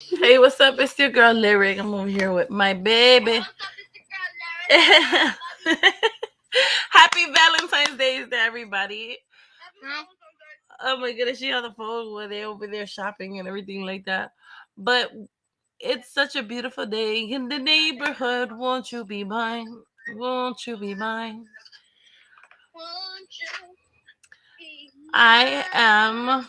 Hey, what's up? It's your girl Lyric. I'm over here with my baby. Happy Valentine's Day to everybody. Oh my goodness, she on the phone where they over there shopping and everything like that. But it's such a beautiful day in the neighborhood. Won't you be mine? Won't you be mine? I am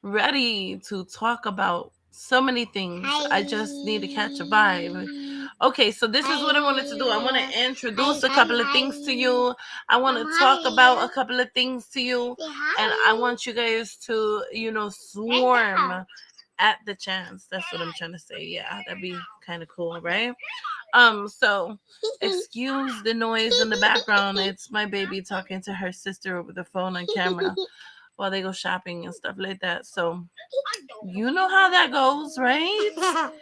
ready to talk about so many things. I just need to catch a vibe. Okay, so this is what I wanted to do. I want to introduce a couple of things to you. I want to talk about a couple of things to you. And I want you guys to, swarm at the chance. That's what I'm trying to say. Yeah, that'd be kind of cool, right? So excuse the noise in the background. It's my baby talking to her sister over the phone on camera while they go shopping and stuff like that. So you know how that goes, right?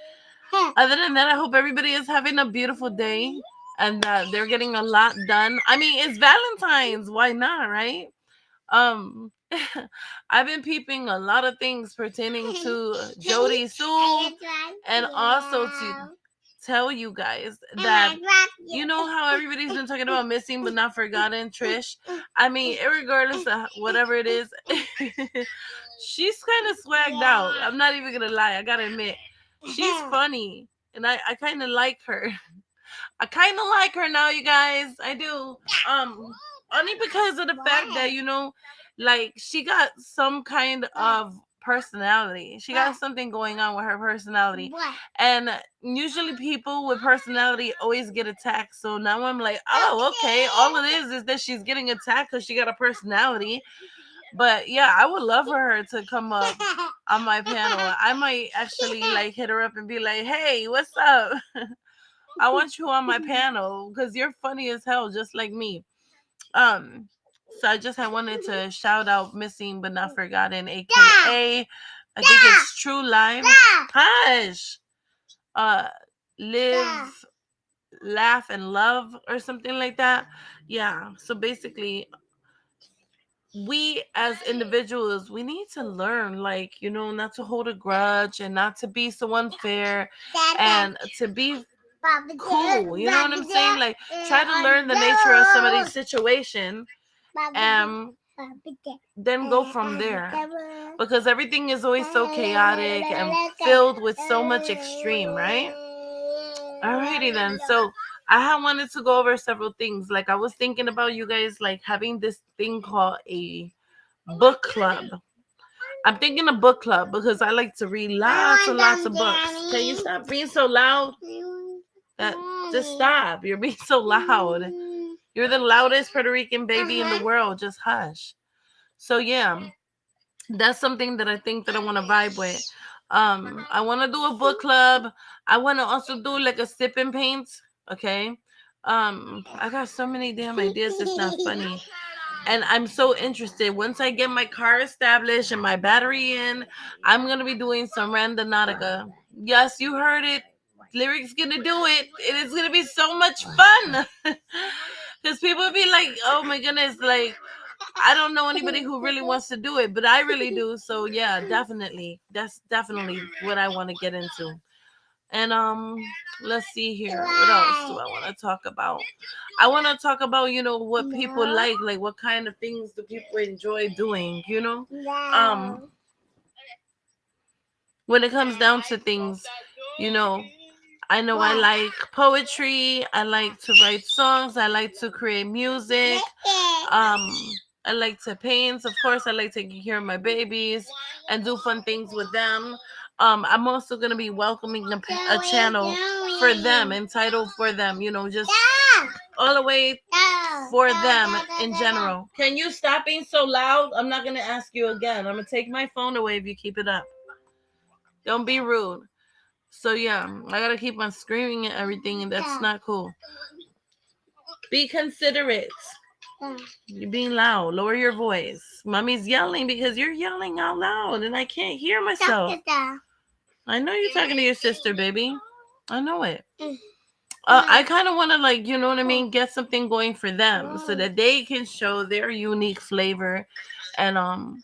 Other than that, I hope everybody is having a beautiful day and that they're getting a lot done. I mean, it's Valentine's. Why not, right? Um, I've been peeping a lot of things pertaining to Jody Sue and also to tell you guys that you know how everybody's been talking about missing but not forgotten Trish. I mean, regardless of whatever it is, she's kind of swagged out. I'm not even gonna lie. I gotta admit, she's funny, and I kind of like her. I kind of like her now, you guys. I do. Only because of the fact that like she got some kind of personality. She got something going on with her personality, and usually people with personality always get attacked. So now I'm like, oh, okay. All it is that she's getting attacked because she got a personality. But yeah, I would love for her to come up on my panel. I might actually like hit her up and be like, hey, what's up? I want you on my panel because you're funny as hell, just like me. Um, so I wanted to shout out Missing But Not Forgotten, aka I think it's True Live. Hush. Uh, Live, Laugh, and Love, or something like that. Yeah. So basically, we as individuals, we need to learn, like, not to hold a grudge and not to be so unfair and to be cool. You know what I'm saying? Like, try to learn the nature of somebody's situation and then go from there. Because everything is always so chaotic and filled with so much extreme, right? Alrighty then. So I had wanted to go over several things. Like, I was thinking about you guys like having this thing called a book club. I'm thinking a book club because I like to read lots and lots of books. Can you stop being so loud? Just stop. You're being so loud. You're the loudest Puerto Rican baby in the world. Just hush. So yeah, that's something that I think that I want to vibe with. I want to do a book club. I want to also do like a sip and paint. Okay. I got so many damn ideas. It's not funny. And I'm so interested. Once I get my car established and my battery in, I'm gonna be doing some Randonautica. Yes, you heard it. Lyric's gonna do it. It is gonna be so much fun. Because people be like, oh my goodness, like I don't know anybody who really wants to do it, but I really do. So yeah, definitely. That's definitely what I want to get into. And let's see here. What else do I want to talk about? I want to talk about, what people like what kind of things do people enjoy doing. When it comes down to things, you know, I know I like poetry, I like to write songs, I like to create music. Um I like to paint. Of course, I like taking care of my babies and do fun things with them. I'm also gonna be welcoming a channel for them, entitled for them. Just all the way for them in general. Can you stop being so loud? I'm not gonna ask you again. I'm gonna take my phone away if you keep it up. Don't be rude. So yeah, I gotta keep on screaming and everything, and that's not cool. Be considerate. You're being loud. Lower your voice. Mommy's yelling because you're yelling out loud and I can't hear myself. I know you're talking to your sister, baby. I know it. I kind of want to, like, you know what I mean, get something going for them so that they can show their unique flavor and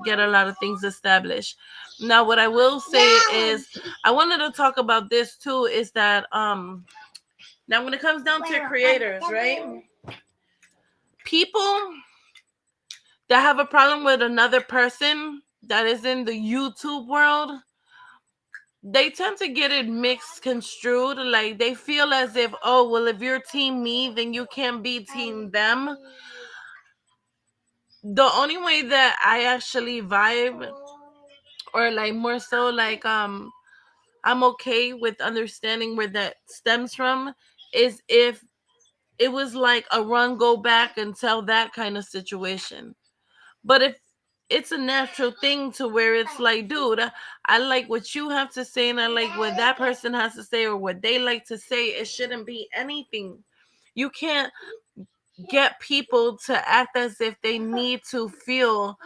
get a lot of things established. Now, what I will say is, I wanted to talk about this too, is that now when it comes down to creators, right? People that have a problem with another person that is in the YouTube world, they tend to get it mixed construed. Like, they feel as if, oh, well, if you're team me, then you can't be team them. The only way that I actually vibe, or like more so like I'm okay with understanding where that stems from, is if it was like a run go back and tell that kind of situation. But if it's a natural thing to where it's like, dude, I like what you have to say and I like what that person has to say or what they like to say, it shouldn't be anything. You can't get people to act as if they need to feel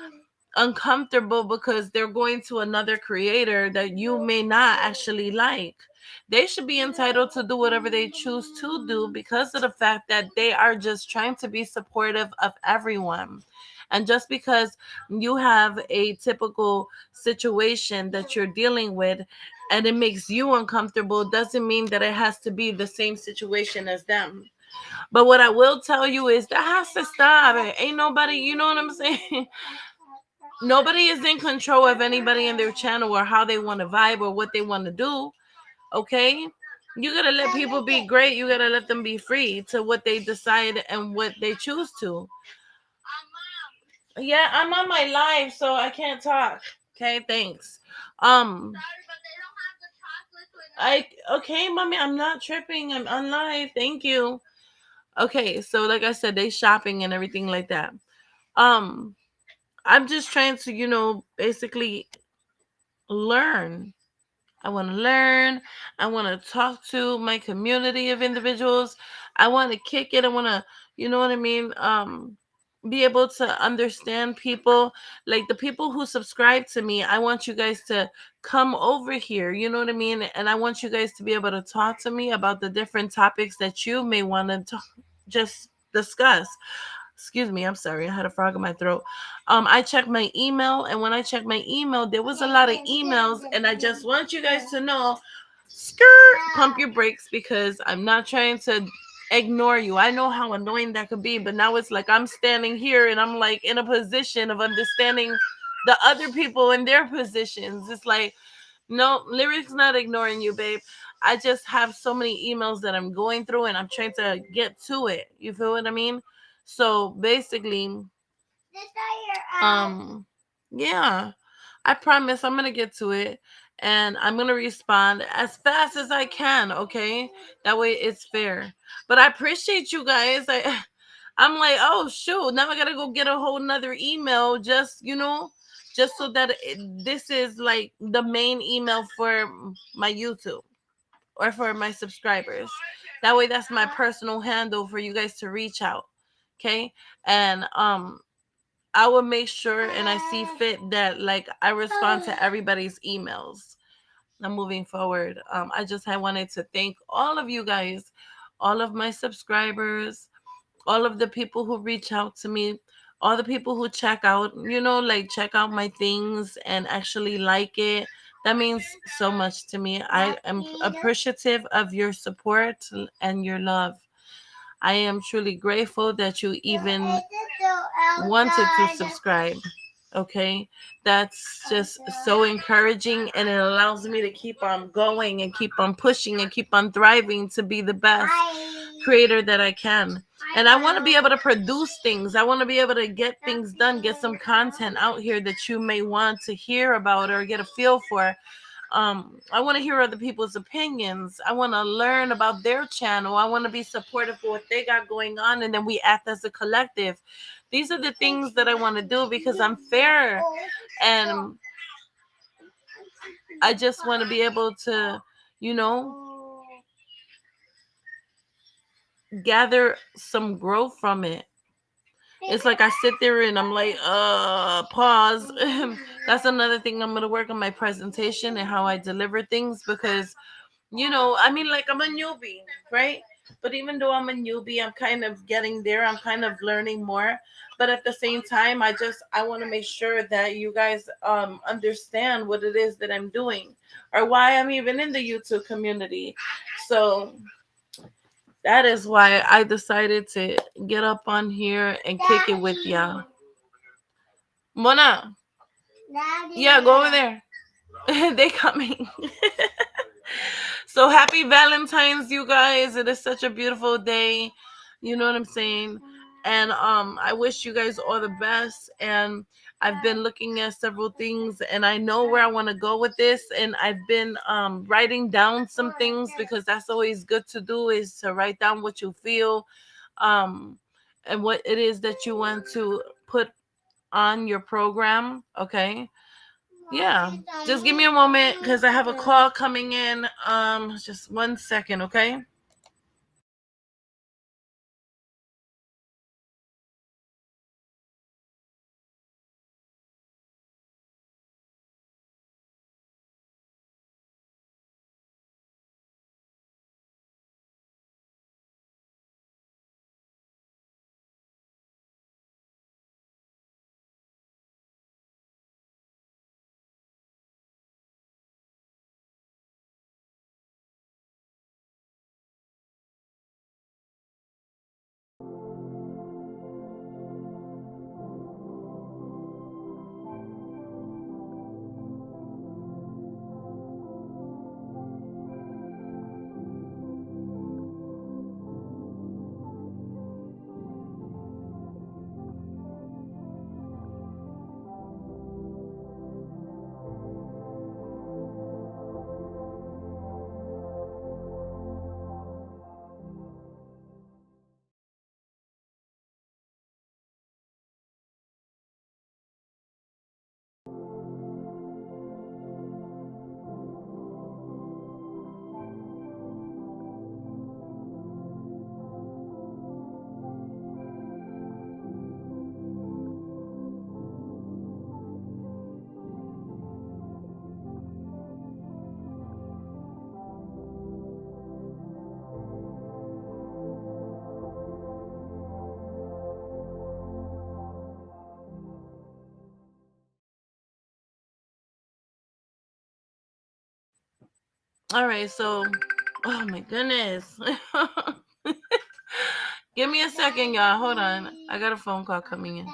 uncomfortable because they're going to another creator that you may not actually like. They should be entitled to do whatever they choose to do because of the fact that they are just trying to be supportive of everyone. And just because you have a typical situation that you're dealing with and it makes you uncomfortable doesn't mean that it has to be the same situation as them. But what I will tell you is that has to stop. Ain't nobody, you know what I'm saying? Nobody is in control of anybody in their channel or how they want to vibe or what they want to do. Okay, you gotta let people be great. You gotta let them be free to what they decide and what they choose to. Yeah, I'm on my live, so I can't talk. Okay, thanks. I okay, mommy, I'm not tripping. I'm on live. Thank you. Okay, so like I said, they shopping and everything like that. Um, I'm just trying to, basically learn. I want to learn. I want to talk to my community of individuals. I want to kick it. I want to, you know what I mean? Be able to understand people, like the people who subscribe to me. I want you guys to come over here. You know what I mean? And I want you guys to be able to talk to me about the different topics that you may want to just discuss. Excuse me, I'm sorry, I had a frog in my throat. I checked my email, and when I checked my email, there was a lot of emails, and I just want you guys to know, skirt, pump your brakes, because I'm not trying to ignore you. I know how annoying that could be, but now it's like I'm standing here and I'm like in a position of understanding the other people in their positions. It's like, no, Lyric's not ignoring you, babe. I just have so many emails that I'm going through and I'm trying to get to it. You feel what I mean? So basically, yeah, I promise I'm gonna get to it and I'm gonna respond as fast as I can, okay? That way it's fair. But I appreciate you guys. I'm like, oh shoot, now I gotta go get a whole nother email just so that this is like the main email for my YouTube or for my subscribers. That way that's my personal handle for you guys to reach out. Okay? And I will make sure and I see fit that like I respond to everybody's emails. Now moving forward, I just had wanted to thank all of you guys, all of my subscribers, all of the people who reach out to me, all the people who check out, like check out my things and actually like it. That means so much to me. I am appreciative of your support and your love. I am truly grateful that you even wanted to subscribe. Okay, that's just so encouraging and it allows me to keep on going and keep on pushing and keep on thriving to be the best creator that I can. And I want to be able to produce things. I want to be able to get things done, get some content out here that you may want to hear about or get a feel for. I want to hear other people's opinions. I want to learn about their channel. I want to be supportive of what they got going on, and then we act as a collective. These are the things that I want to do because I'm fair, and I just want to be able to, you know, gather some growth from it. It's like I sit there and I'm like, pause. That's another thing I'm going to work on my presentation and how I deliver things because I mean, like, I'm a newbie, right? But even though I'm a newbie, I'm kind of getting there. I'm kind of learning more. But at the same time, I want to make sure that you guys understand what it is that I'm doing or why I'm even in the YouTube community. So that is why I decided to get up on here and kick it with y'all. Mona, yeah, go over there. They coming. So happy Valentine's, you guys. It is such a beautiful day. You know what I'm saying? And I wish you guys all the best. And I've been looking at several things and I know where I want to go with this. And I've been writing down some things because that's always good to do, is to write down what you feel, um and what it is that you want to put on your program. Okay. Yeah, just give me a moment because I have a call coming in. Just 1 second, okay? All right, so, oh my goodness. Give me a second, y'all. Hold on. I got a phone call coming in.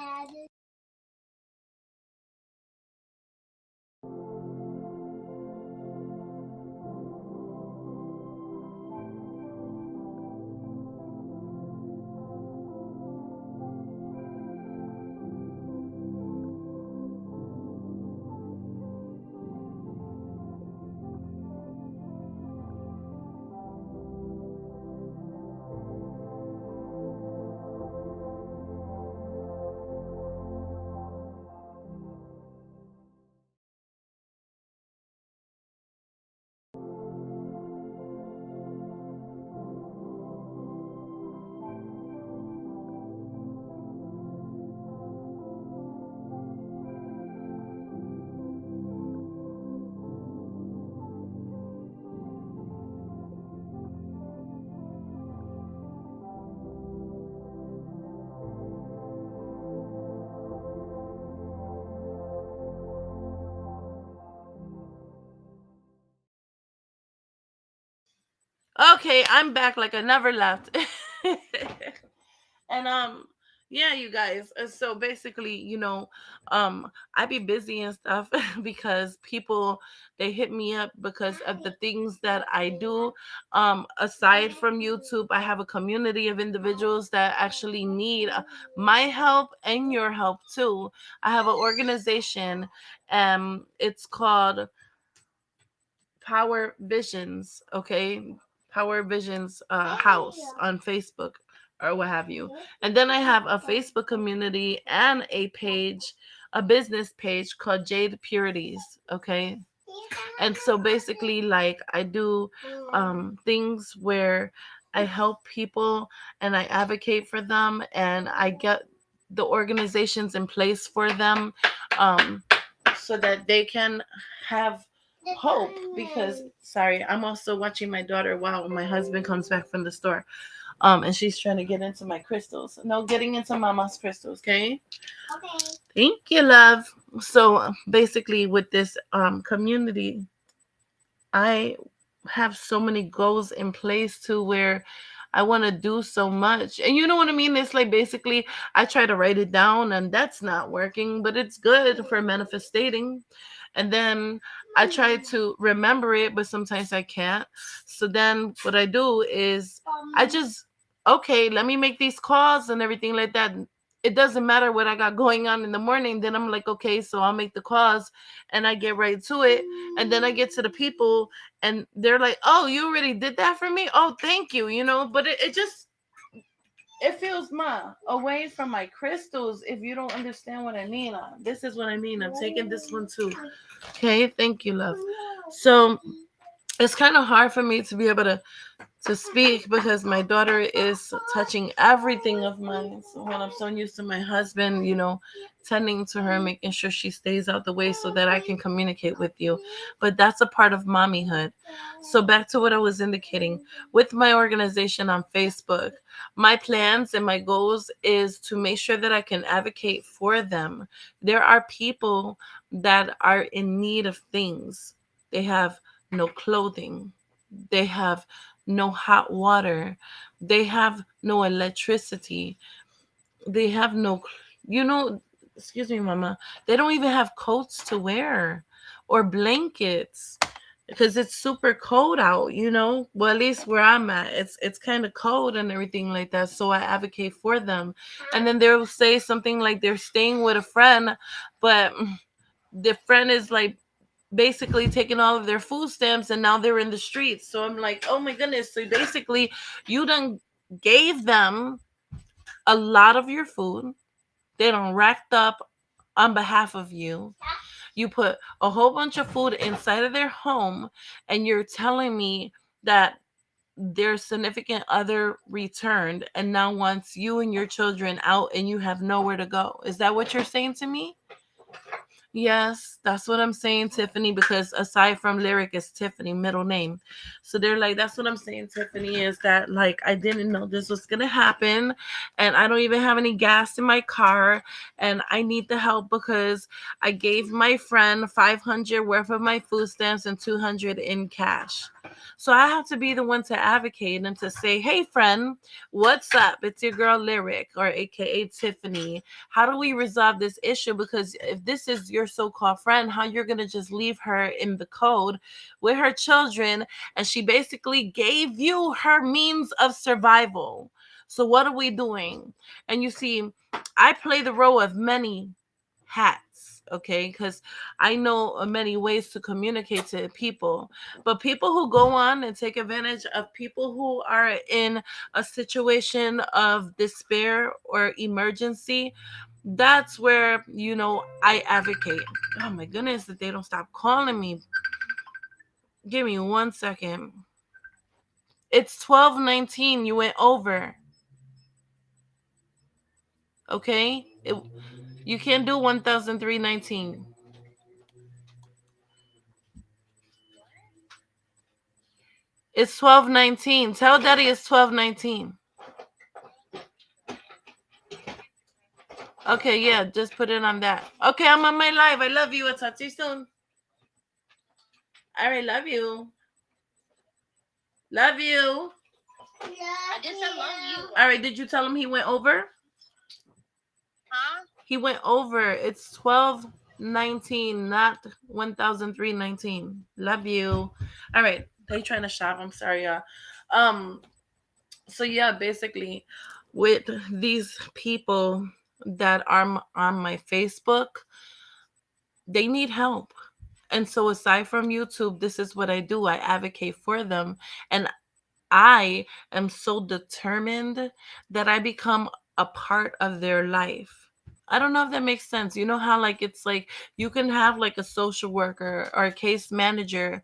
Okay, I'm back like I never left. And yeah, you guys, so basically, I be busy and stuff because people, they hit me up because of the things that I do. Aside from YouTube, I have a community of individuals that actually need my help and your help too. I have an organization, it's called Power Visions, okay? Power Visions House on Facebook or what have you. And then I have a Facebook community and a page, a business page called Jade Purities, okay? And so basically, like, I do things where I help people and I advocate for them and I get the organizations in place for them, um, so that they can have hope because sorry, I'm also watching my daughter while my husband comes back from the store. And she's trying to get into my crystals. No, getting into mama's crystals, okay? Okay. Thank you, love. So basically with this community, I have so many goals in place to where I want to do so much. And you know what I mean? It's like basically I try to write it down and that's not working, but it's good for manifesting. And then I try to remember it, but sometimes I can't. So then what I do is I just, okay, let me make these calls and everything like that. It doesn't matter what I got going on in the morning. Then I'm like, okay, so I'll make the calls and I get right to it. And then I get to the people and they're like, oh, you already did that for me? Oh, thank you, but it just it feels away from my crystals if you don't understand what I mean. This is what I mean. I'm taking this one too. Okay, thank you, love. So it's kind of hard for me to be able to speak because my daughter is touching everything of mine. So when I'm so used to my husband, tending to her, making sure she stays out the way so that I can communicate with you. But that's a part of mommyhood. So back to what I was indicating. With my organization on Facebook, my plans and my goals is to make sure that I can advocate for them. There are people that are in need of things. They have no clothing. They have no hot water. They have no electricity. They have no, excuse me, mama. They don't even have coats to wear or blankets because it's super cold out. Well, at least where I'm at, it's kind of cold and everything like that. So I advocate for them. And then they'll say something like they're staying with a friend, but the friend is like basically taking all of their food stamps and now they're in the streets. So I'm like, oh my goodness. So basically you done gave them a lot of your food. They done racked up on behalf of you. You put a whole bunch of food inside of their home and you're telling me that their significant other returned and now wants you and your children out and you have nowhere to go. Is that what you're saying to me? Yes, that's what I'm saying, Tiffany, because aside from Lyric is Tiffany, middle name. So they're like, that's what I'm saying, Tiffany, is that like I didn't know this was gonna happen and I don't even have any gas in my car and I need the help because I gave my friend 500 worth of my food stamps and 200 in cash. So I have to be the one to advocate and to say, hey friend, what's up? It's your girl Lyric or aka Tiffany. How do we resolve this issue? Because if this is your so-called friend, how you're going to just leave her in the cold with her children and she basically gave you her means of survival. So what are we doing? And you see, I play the role of many hats, okay? Because I know many ways to communicate to people. But people who go on and take advantage of people who are in a situation of despair or emergency, that's where I advocate. Oh my goodness, that they don't stop calling me. Give me 1 second. It's 12:19. You went over. Okay, you can't do 1,319. It's 12:19. Tell Daddy it's 12:19. Okay, yeah, just put it on that. Okay, I'm on my live. I love you. I'll talk to you soon. All right, love you. Love you. I just said love you. All right, did you tell him he went over? Huh? He went over. It's 12:19, not 1,319. Love you. All right, they trying to shop. I'm sorry, y'all. So yeah, basically, with these people that are on my Facebook, they need help. And so aside from YouTube, this is what I do. I advocate for them. And I am so determined that I become a part of their life. I don't know if that makes sense. You know how like it's like you can have like a social worker or a case manager,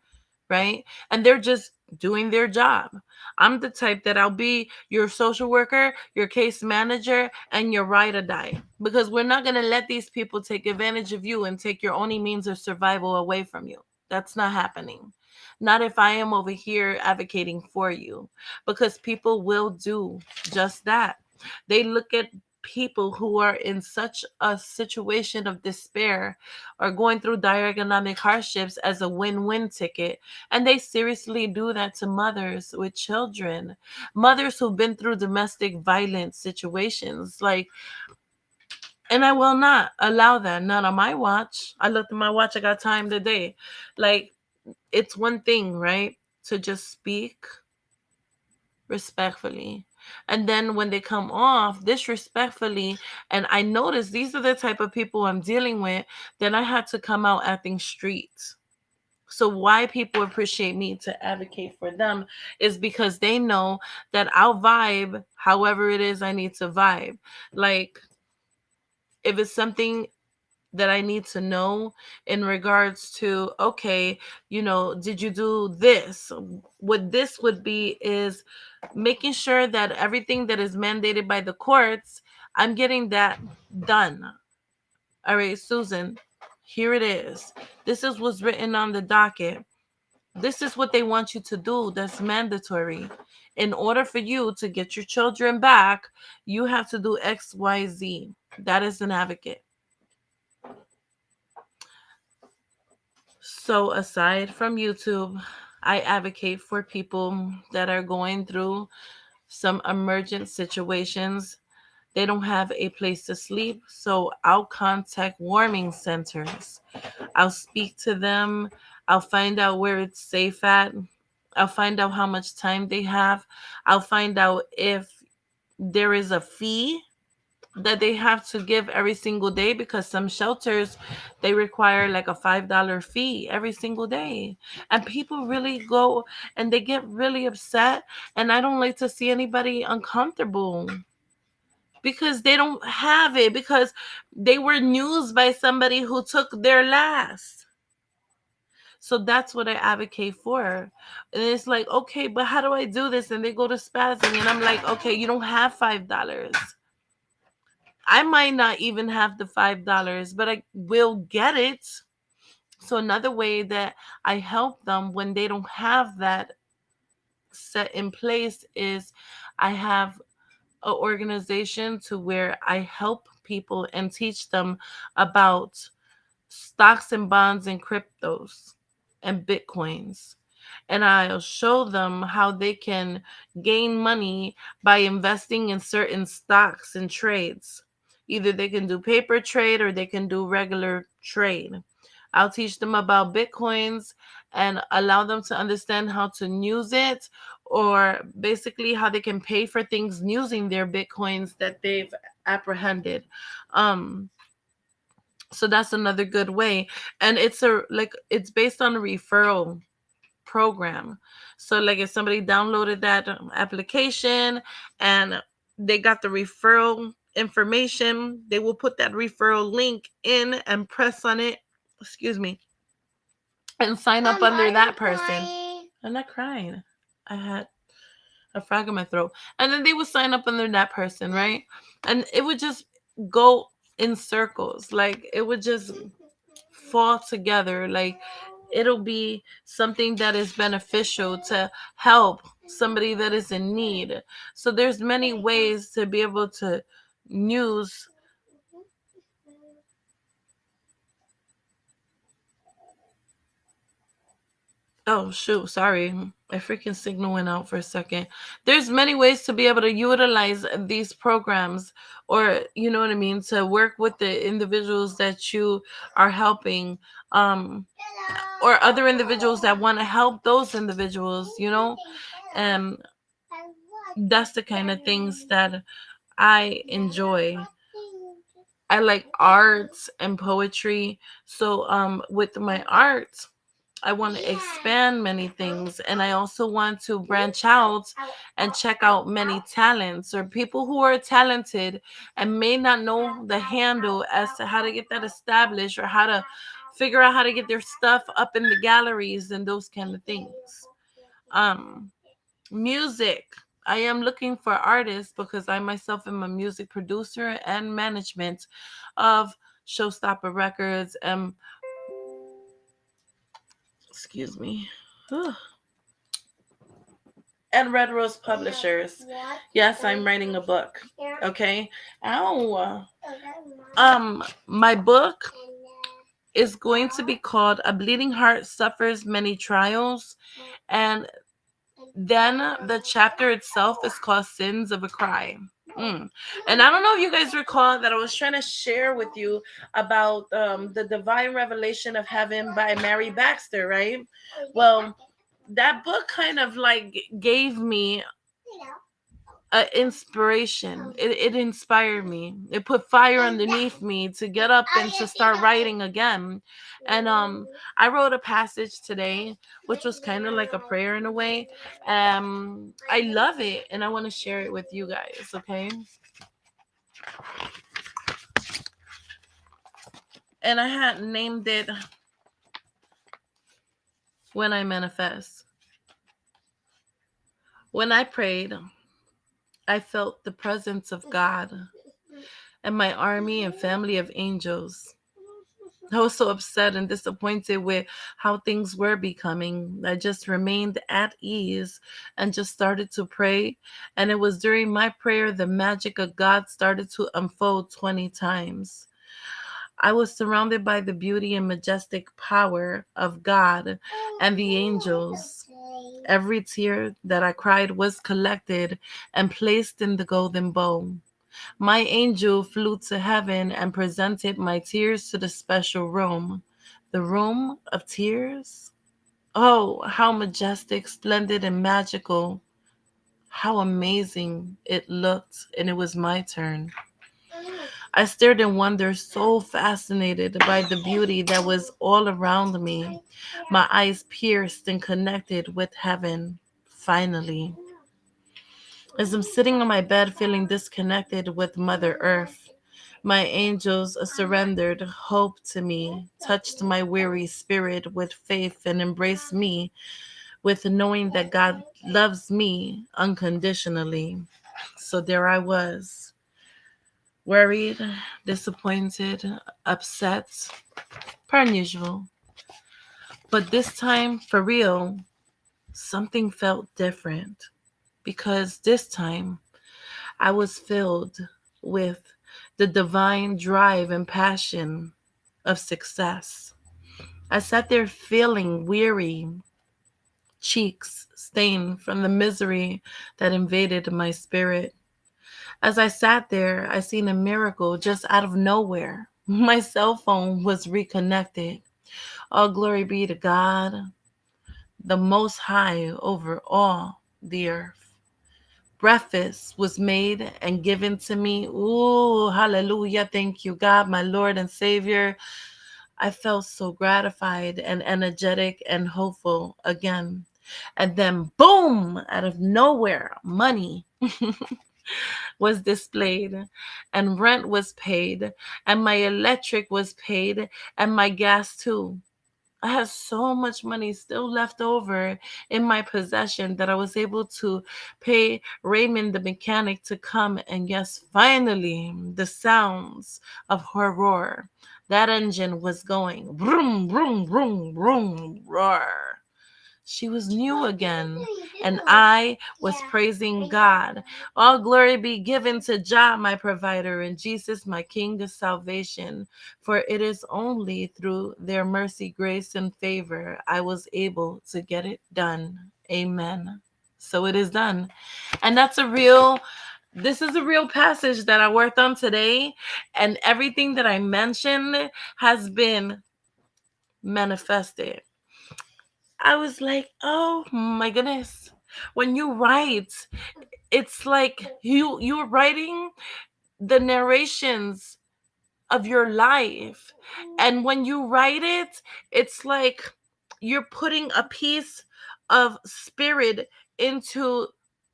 right? And they're just doing their job. I'm the type that I'll be your social worker, your case manager, and your ride or die. Because we're not going to let these people take advantage of you and take your only means of survival away from you. That's not happening. Not if I am over here advocating for you, because people will do just that. They look at people who are in such a situation of despair or going through dire economic hardships as a win-win ticket, and they seriously do that to mothers with children, mothers who've been through domestic violence situations. Like, and I will not allow that. Not on my watch. I looked at my watch. I got time today. Like, it's one thing, right? To just speak respectfully. And then when they come off disrespectfully, and I notice these are the type of people I'm dealing with, then I had to come out acting street. So why people appreciate me to advocate for them is because they know that I'll vibe however it is I need to vibe. Like, if it's something that I need to know in regards to, okay, did you do this? What this would be is making sure that everything that is mandated by the courts, I'm getting that done. All right, Susan, here it is. This is what's written on the docket. This is what they want you to do. That's mandatory. In order for you to get your children back, you have to do X, Y, Z. That is an advocate. So, aside from YouTube, I advocate for people that are going through some emergent situations. They don't have a place to sleep, so I'll contact warming centers. I'll speak to them. I'll find out where it's safe at. I'll find out how much time they have. I'll find out if there is a fee that they have to give every single day, because some shelters, they require like a $5 fee every single day, and people really go and they get really upset, and I don't like to see anybody uncomfortable because they don't have it, because they were used by somebody who took their last. So that's what I advocate for. And it's like, okay, but how do I do this? And they go to spazzing, and I'm like, okay, you don't have $5. I might not even have the $5, but I will get it. So another way that I help them when they don't have that set in place is I have an organization to where I help people and teach them about stocks and bonds and cryptos and bitcoins. And I'll show them how they can gain money by investing in certain stocks and trades. Either they can do paper trade or they can do regular trade. I'll teach them about bitcoins and allow them to understand how to use it, or basically how they can pay for things using their bitcoins that they've apprehended. Um, so that's another good way. And it's based on a referral program. So like if somebody downloaded that application and they got the referral information, they will put that referral link in and press on it, excuse me, and sign up under that person. I'm not crying. I had a frog in my throat. And then they would sign up under that person, right? And it would just go in circles. Like it would just fall together. Like it'll be something that is beneficial to help somebody that is in need. So there's many ways to be able to use. Oh shoot, sorry. My freaking signal went out for a second. There's many ways to be able to utilize these programs, or you know what I mean, to work with the individuals that you are helping, um or other individuals that want to help those individuals. And that's the kind of things that I enjoy. I like arts and poetry. So with my art, I want to expand many things, and I also want to branch out and check out many talents or people who are talented and may not know the handle as to how to get that established or how to figure out how to get their stuff up in the galleries and those kind of things. Um Music. I am looking for artists because I myself am a music producer and management of Showstopper Records and Excuse me. And Red Rose Publishers. Yes, I'm writing a book. Okay. Ow. My book is going to be called A Bleeding Heart Suffers Many Trials, and then the chapter itself is called Sins of a Cry. And I don't know if you guys recall that I was trying to share with you about the Divine Revelation of Heaven by Mary Baxter, right? Well, that book kind of like gave me inspiration. It inspired me. It put fire underneath me to get up and to start writing again. And I wrote a passage today, which was kind of like a prayer in a way. I love it, and I want to share it with you guys. Okay. And I had named it When I Manifest. When I prayed, I felt the presence of God and my army and family of angels. I was so upset and disappointed with how things were becoming. I just remained at ease and just started to pray. And it was during my prayer the magic of God started to unfold 20 times. I was surrounded by the beauty and majestic power of God and the angels. Every tear that I cried was collected and placed in the golden bowl. My angel flew to heaven and presented my tears to the special room. The room of tears? Oh, how majestic, splendid, and magical. How amazing it looked, and it was my turn. I stared in wonder, so fascinated by the beauty that was all around me. My eyes pierced and connected with heaven. Finally, as I'm sitting on my bed feeling disconnected with Mother Earth, my angels surrendered hope to me, touched my weary spirit with faith, and embraced me with knowing that God loves me unconditionally. So there I was, worried, disappointed, upset, per usual. But this time, for real, something felt different because this time I was filled with the divine drive and passion of success. I sat there feeling weary, cheeks stained from the misery that invaded my spirit. As I sat there, I seen a miracle just out of nowhere. My cell phone was reconnected. All glory be to God, the Most High over all the earth. Breakfast was made and given to me. Ooh, hallelujah. Thank you, God, my Lord and Savior. I felt so gratified and energetic and hopeful again. And then, boom, out of nowhere, money was displayed, and rent was paid, and my electric was paid, and my gas too. I had so much money still left over in my possession that I was able to pay Raymond the mechanic to come. And yes, finally, the sounds of her roar. That engine was going vroom, vroom, vroom, vroom, roar. She was new again, and I was praising God. All glory be given to Jah, my provider, and Jesus, my King of salvation. For it is only through their mercy, grace, and favor I was able to get it done. Amen. So it is done. And this is a real passage that I worked on today, and everything that I mentioned has been manifested. I was like, oh my goodness. When you write, it's like you're writing the narrations of your life. And when you write it, it's like you're putting a piece of spirit into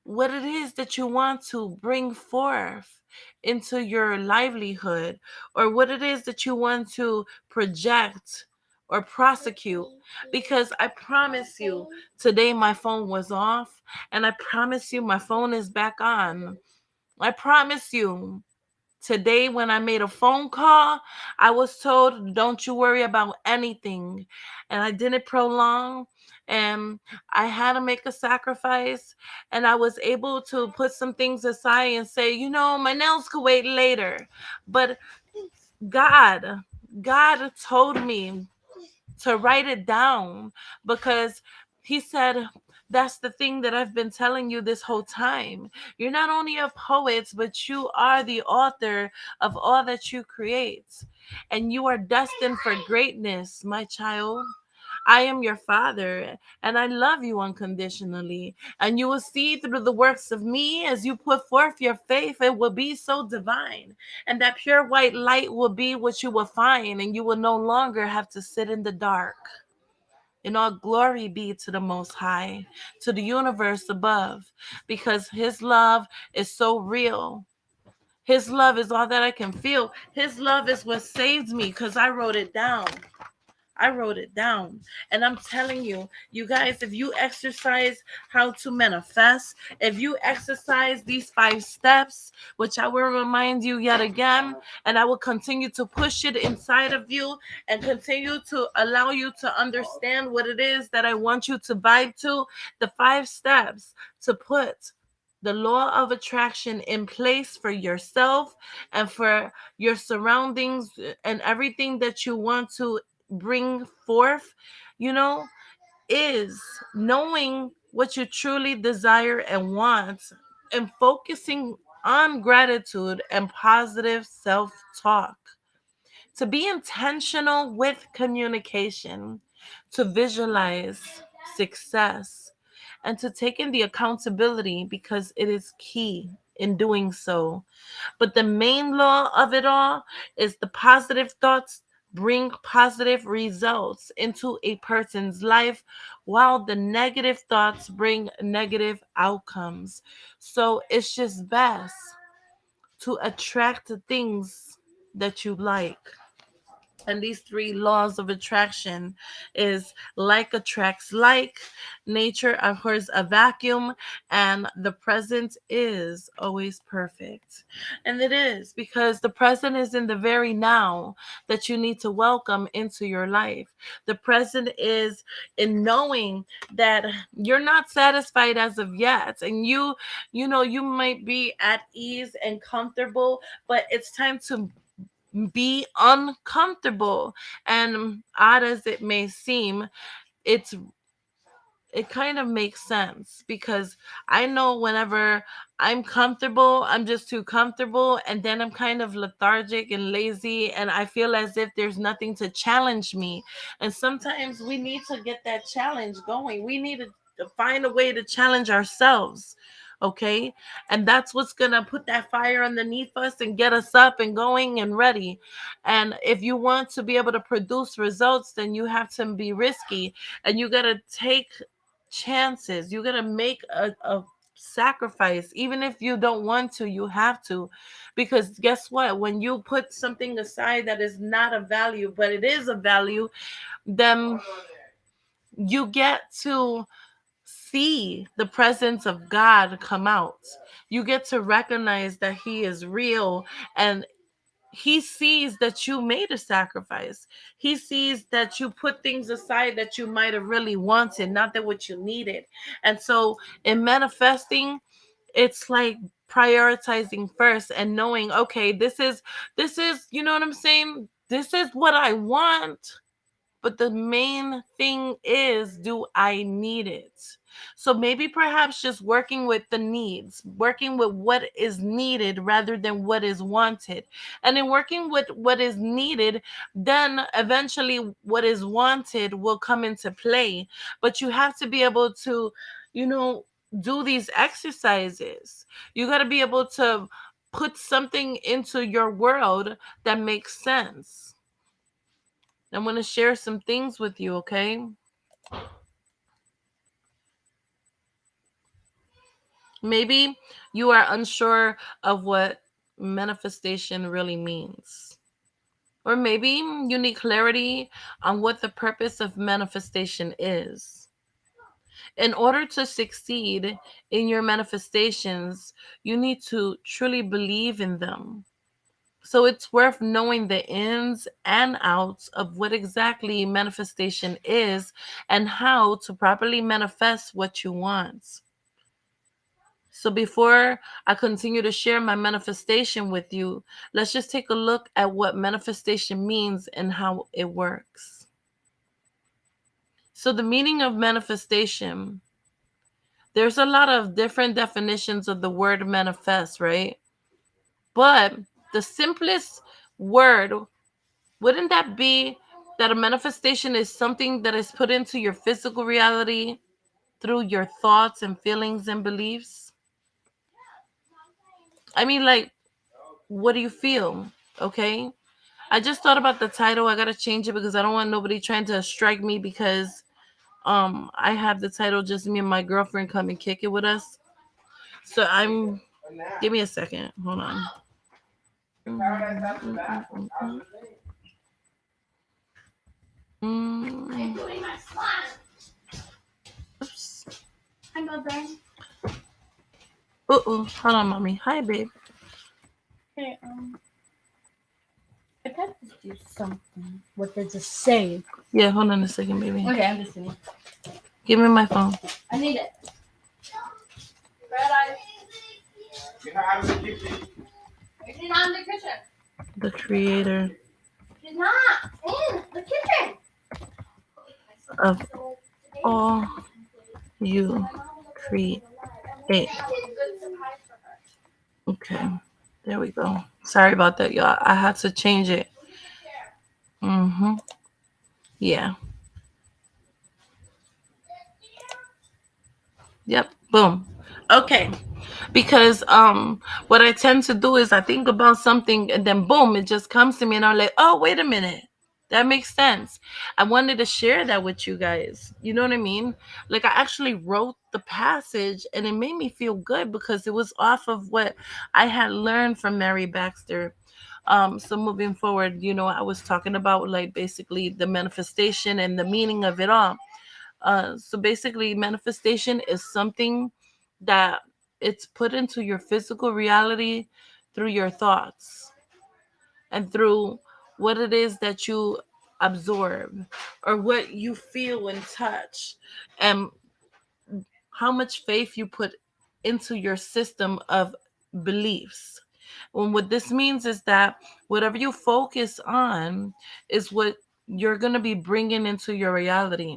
what it is that you want to bring forth into your livelihood, or what it is that you want to project or prosecute. Because I promise you, today my phone was off, and I promise you my phone is back on. I promise you Today, when I made a phone call, I was told, don't you worry about anything. And I didn't prolong. And I had to make a sacrifice. And I was able to put some things aside and say, my nails could wait later. But God, God told me to write it down because he said, that's the thing that I've been telling you this whole time. You're not only a poet, but you are the author of all that you create. And you are destined for greatness, my child. I am your father, and I love you unconditionally. And you will see through the works of me as you put forth your faith, it will be so divine. And that pure white light will be what you will find, and you will no longer have to sit in the dark. And all glory be to the Most High, to the universe above, because His love is so real. His love is all that I can feel. His love is what saved me because I wrote it down. I wrote it down. And I'm telling you, you guys, if you exercise how to manifest, if you exercise these 5 steps, which I will remind you yet again, and I will continue to push it inside of you and continue to allow you to understand what it is that I want you to vibe to, the 5 steps to put the law of attraction in place for yourself and for your surroundings and everything that you want to bring forth, you know, is knowing what you truly desire and want and focusing on gratitude and positive self talk. To be intentional with communication, to visualize success, and to take in the accountability because it is key in doing so. But the main law of it all is the positive thoughts bring positive results into a person's life, while the negative thoughts bring negative outcomes. So it's just best to attract the things that you like. And these 3 laws of attraction is like attracts like, nature abhors a vacuum, and the present is always perfect. And it is, because the present is in the very now that you need to welcome into your life. The present is in knowing that you're not satisfied as of yet, and you might be at ease and comfortable, but it's time to be uncomfortable. And odd as it may seem, it's it kind of makes sense because I know whenever I'm comfortable, I'm just too comfortable, and then I'm kind of lethargic and lazy, and I feel as if there's nothing to challenge me. And sometimes we need to get that challenge going. We need to find a way to challenge ourselves. Okay. And that's what's going to put that fire underneath us and get us up and going and ready. And if you want to be able to produce results, then you have to be risky, and you got to take chances. You gotta make a sacrifice. Even if you don't want to, you have to. Because guess what? When you put something aside that is not a value, but it is a value, then you get to see the presence of God come out. You get to recognize that He is real, and He sees that you made a sacrifice. He sees that you put things aside that you might have really wanted, not that what you needed. And so in manifesting, it's like prioritizing first and knowing, okay, this is, you know what I'm saying? This is what I want, but the main thing is, do I need it? So maybe perhaps just working with the needs, working with what is needed rather than what is wanted. And in working with what is needed, then eventually what is wanted will come into play. But you have to be able to, you know, do these exercises. You got to be able to put something into your world that makes sense. I'm going to share some things with you, okay? Maybe you are unsure of what manifestation really means. Or maybe you need clarity on what the purpose of manifestation is. In order to succeed in your manifestations, you need to truly believe in them. So it's worth knowing the ins and outs of what exactly manifestation is and how to properly manifest what you want. So before I continue to share my manifestation with you, let's just take a look at what manifestation means and how it works. So the meaning of manifestation, there's a lot of different definitions of the word manifest, right? But the simplest word, wouldn't that be that a manifestation is something that is put into your physical reality through your thoughts and feelings and beliefs? I mean, like, what do you feel? Okay. I just thought about the title. I gotta change it because I don't want nobody trying to strike me because I have the title just me and my girlfriend come and kick it with us. So I'm give me a second. Hold on. Oops. Hold on, mommy. Hi, babe. Hey, I got to do something. What does it say? Yeah, hold on a second, baby. Okay, I'm just kidding. Give me my phone. I need it. She's not in the kitchen. The creator She's not in the kitchen. of all you create. Okay, there we go. Sorry about that, y'all. I had to change it. Yeah. Yep. Boom. Okay. Because what I tend to do is I think about something and then boom, it just comes to me and I'm like, oh, wait a minute. That makes sense. I wanted to share that with you guys. You know what I mean? Like I actually wrote the passage and it made me feel good because it was off of what I had learned from Mary Baxter. So moving forward, I was talking about like basically the manifestation and the meaning of it all. So basically, manifestation is something that it's put into your physical reality through your thoughts and through what it is that you absorb or what you feel and touch and how much faith you put into your system of beliefs. And what this means is that whatever you focus on is what you're going to be bringing into your reality.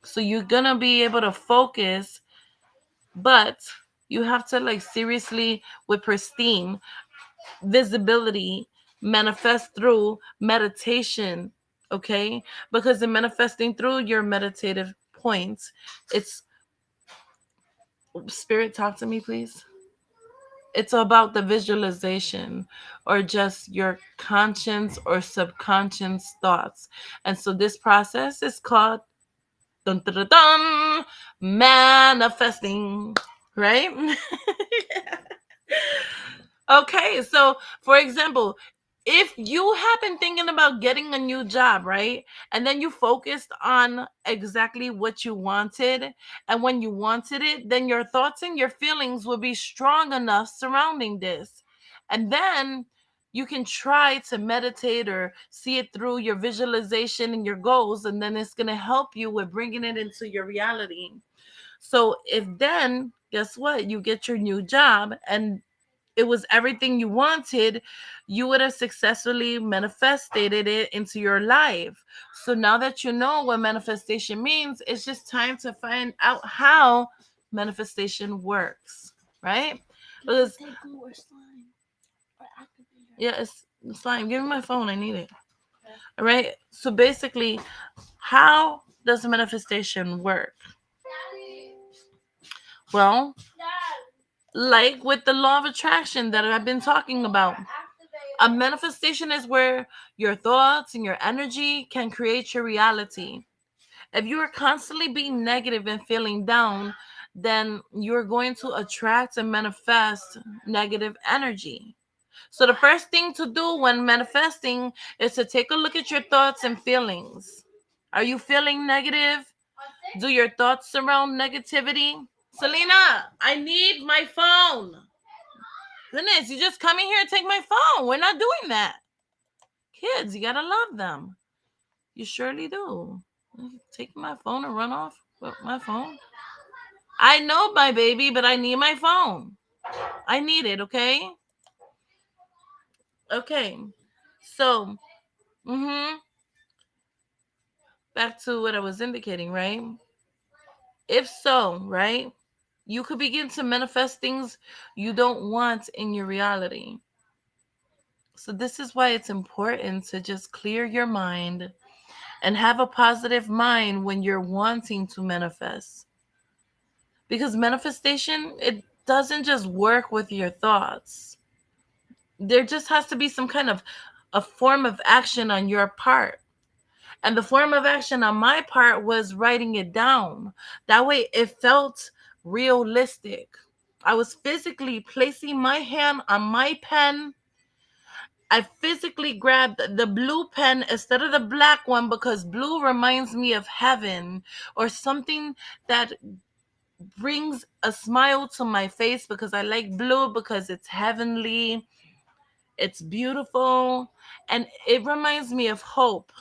So you're gonna be able to focus, but you have to like seriously with pristine visibility manifest through meditation, okay? Because in manifesting through your meditative points, it's spirit talk to me, please. It's about the visualization or just your conscious or subconscious thoughts. And so this process is called dun, dun, dun, dun, manifesting, right? Okay, so for example, if you have been thinking about getting a new job, right? And then you focused on exactly what you wanted, and when you wanted it, then your thoughts and your feelings will be strong enough surrounding this. And then you can try to meditate or see it through your visualization and your goals, and then it's going to help you with bringing it into your reality. So if then, guess what? You get your new job and it was everything you wanted, you would have successfully manifested it into your life. So now that you know what manifestation means, it's just time to find out how manifestation works, right? Because yeah, it's fine. Give me my phone. I need it. All right. So basically, how does manifestation work? Well, like with the law of attraction that I've been talking about, a manifestation is where your thoughts and your energy can create your reality. If you are constantly being negative and feeling down, then you're going to attract and manifest negative energy. So the first thing to do when manifesting is to take a look at your thoughts and feelings. Are you feeling negative? Do your thoughts surround negativity? Selena, I need my phone. Goodness, you just come in here and take my phone. We're not doing that. Kids, you gotta love them. You surely do. Take my phone and run off with my phone. I know, my baby, but I need my phone. I need it, okay? Okay. So, back to what I was indicating, right? If so, right? You could begin to manifest things you don't want in your reality. So, this is why it's important to just clear your mind and have a positive mind when you're wanting to manifest. Because manifestation, it doesn't just work with your thoughts. There just has to be some kind of a form of action on your part. And the form of action on my part was writing it down. That way it felt realistic. I was physically placing my hand on my pen. I physically grabbed the blue pen instead of the black one because blue reminds me of heaven or something that brings a smile to my face, because I like blue because it's heavenly, it's beautiful, and it reminds me of hope.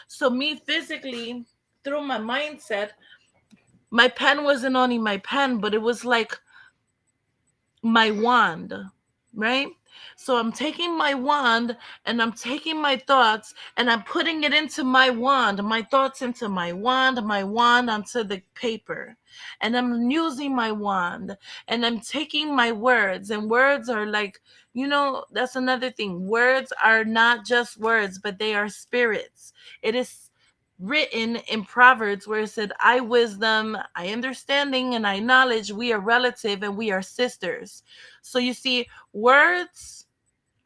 So me physically, through my mindset, my pen wasn't only my pen, but it was like my wand, right? So I'm taking my wand and I'm taking my thoughts and I'm putting it into my wand, my thoughts into my wand onto the paper. And I'm using my wand and I'm taking my words, and words are like, that's another thing. Words are not just words, but they are spirits. It is written in Proverbs where it said, I wisdom, I understanding, and I knowledge, we are relative and we are sisters. So you see, words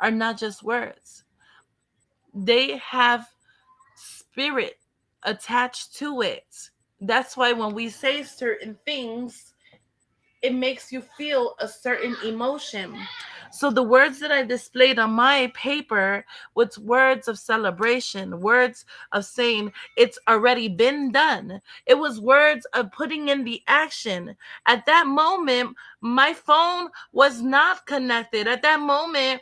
are not just words. They have spirit attached to it. That's why when we say certain things, it makes you feel a certain emotion. So the words that I displayed on my paper was words of celebration, words of saying it's already been done. It was words of putting in the action. At that moment, my phone was not connected. At that moment,